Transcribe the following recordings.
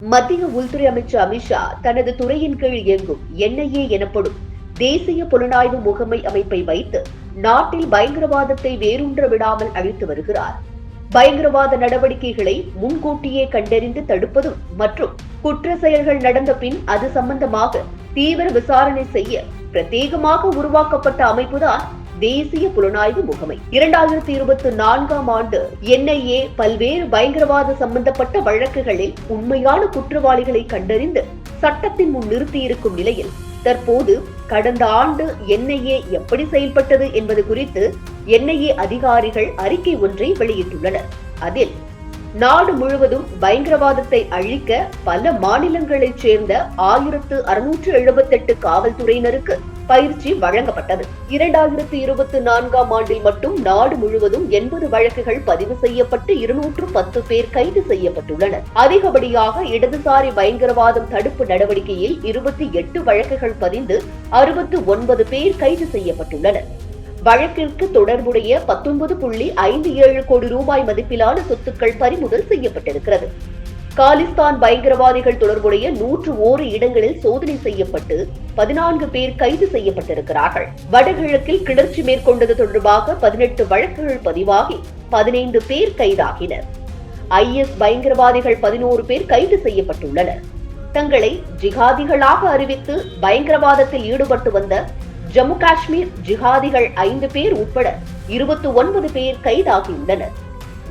மத்திய உள்துறை அமைச்சர் அமித்ஷா தனது துறையின் கீழ் இயங்கும் NIA எனப்படும் தேசிய புலனாய்வு முகமை அமைப்பை வைத்து நாட்டில் பயங்கரவாதத்தை வேரூன்ற விடாமல் அழித்து வருகிறார். பயங்கரவாத நடவடிக்கைகளை முன்கூட்டியே கண்டறிந்து தடுப்பதும் மற்றும் குற்ற செயல்கள் நடந்த பின் அது சம்பந்தமாக தீவிர விசாரணை செய்ய பிரத்யேகமாக உருவாக்கப்பட்ட அமைப்புதான் தேசிய புலனாய்வு முகமை. 2024ஆம் ஆண்டு NIA பல்வேறு பயங்கரவாத சம்பந்தப்பட்ட வழக்குகளில் உண்மையான குற்றவாளிகளை கண்டறிந்து சட்டத்தின் முன் நிறுத்தியிருக்கும் நிலையில் தற்போது கடந்த ஆண்டு NIA எப்படி செயல்பட்டது என்பது குறித்து NIA அதிகாரிகள் அறிக்கை ஒன்றை வெளியிட்டுள்ளனர். அதில் நாடு முழுவதும் பயங்கரவாதத்தை அழிக்க பல மாநிலங்களைச் சேர்ந்த 1678 காவல்துறையினருக்கு பயிற்சி வழங்கப்பட்டது. 2024ஆம் ஆண்டில் மட்டும் நாடு முழுவதும் 80 வழக்குகள் பதிவு செய்யப்பட்டு 210 பேர் கைது செய்யப்பட்டுள்ளனர். அதிகப்படியாக இடதுசாரி பயங்கரவாதம் தடுப்பு நடவடிக்கையில் 28 வழக்குகள் பதிந்து 69 பேர் கைது செய்யப்பட்டுள்ளனர். வழக்கிற்கு தொடர்புடைய 19.57 கோடி ரூபாய் மதிப்பிலான சொத்துக்கள் பறிமுதல் செய்யப்பட்டிருக்கிறது. காலிஸ்தான் பயங்கரவாதிகள் தொடர்புடைய 101 இடங்களில் சோதனை செய்யப்பட்டு 14 பேர் கைது செய்யப்பட்டிருக்கிறார்கள். வடகிழக்கில் கிளர்ச்சி மேற்கொண்டது தொடர்பாக 18 வழக்குகள் பதிவாகி 15 பேர் கைதாகினர். IS பயங்கரவாதிகள் 11 பேர் கைது செய்யப்பட்டுள்ளனர். தங்களை ஜிகாதிகளாக அறிவித்து பயங்கரவாதத்தில் ஈடுபட்டு வந்த ஜம்மு காஷ்மீர் ஜிகாதிகள் 5 பேர் உட்பட 29 பேர் கைதாகியுள்ளனர்.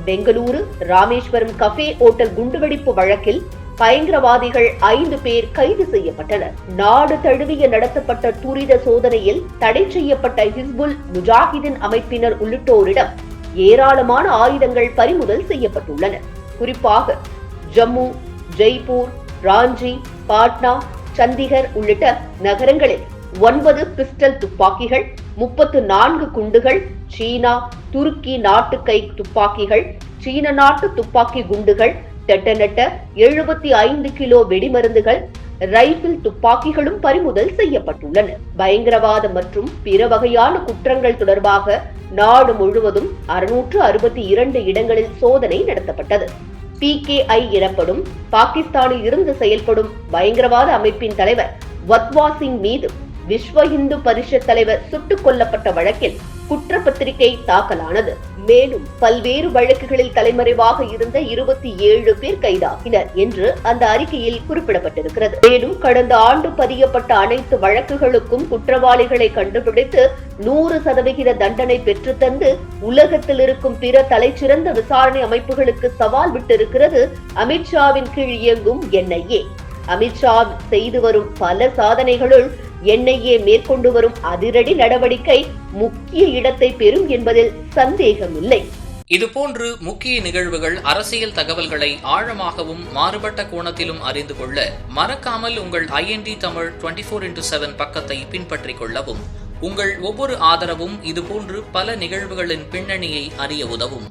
பெங்களூரு ராமேஸ்வரம் கஃபே ஓட்டல் குண்டுவெடிப்பு வழக்கில் பயங்கரவாதிகள் 5 பேர் கைது செய்யப்பட்டனர். நாடு தழுவிய நடத்தப்பட்ட துரித சோதனையில் தடை செய்யப்பட்ட ஹிஸ்புல் முஜாஹிதீன் அமைப்பினர் உள்ளிட்டோரிடம் ஏராளமான ஆயுதங்கள் பறிமுதல் செய்யப்பட்டுள்ளன. குறிப்பாக ஜம்மு, ஜெய்ப்பூர், ராஞ்சி, பாட்னா, சண்டிகர் உள்ளிட்ட நகரங்களில் 9 பிஸ்டல் துப்பாக்கிகள், 34 குண்டுகள், சீனா, துருக்கி நாட்டு கை துப்பாக்கிகள், சீன நாட்டு துப்பாக்கி குண்டுகள், டெட்டனட்டர் 75 கிலோ வெடிமருந்துகள், ரைபிள் துப்பாக்கிகளும் பறிமுதல் செய்யப்பட்டுள்ளன. பயங்கரவாதம் மற்றும் பிற வகையான குற்றங்கள் தொடர்பாக நாடு முழுவதும் 662 இடங்களில் சோதனை நடத்தப்பட்டது. PKI எனப்படும் பாகிஸ்தானில் இருந்து செயல்படும் பயங்கரவாத அமைப்பின் தலைவர் வத்வா சிங் மீது விஸ்வ இந்து பரிஷத் தலைவர் சுட்டுக் கொல்லப்பட்ட வழக்கில் குற்றப்பத்திரிகை தாக்கலானது. மேலும் பல்வேறு வழக்குகளில் தலைமறைவாக இருந்த 27 பேர் கைதாகினர் என்று அந்த அறிக்கையில் குறிப்பிடப்பட்டிருக்கிறது. மேலும் கடந்த ஆண்டு பதியப்பட்ட அனைத்து வழக்குகளுக்கும் குற்றவாளிகளை கண்டுபிடித்து 100% தண்டனை பெற்றுத்தந்து உலகத்தில் இருக்கும் பிற தலைச்சிறந்த விசாரணை அமைப்புகளுக்கு சவால் விட்டிருக்கிறது அமித்ஷாவின் கீழ் இயங்கும் NIA. அமித்ஷா செய்து வரும் பல சாதனைகளுள் NIA மேற்கொண்டு வரும் அதிரடி நடவடிக்கை முக்கிய இடத்தை பெறும் என்பதில் சந்தேகமில்லை. இதுபோன்று முக்கிய நிகழ்வுகள், அரசியல் தகவல்களை ஆழமாகவும் மாறுபட்ட கோணத்திலும் அறிந்து கொள்ள மறக்காமல் உங்கள் IND தமிழ் 24/7 பக்கத்தை பின்பற்றிக் கொள்ளவும். உங்கள் ஒவ்வொரு ஆதரவும் இதுபோன்று பல நிகழ்வுகளின் பின்னணியை அறிய உதவும்.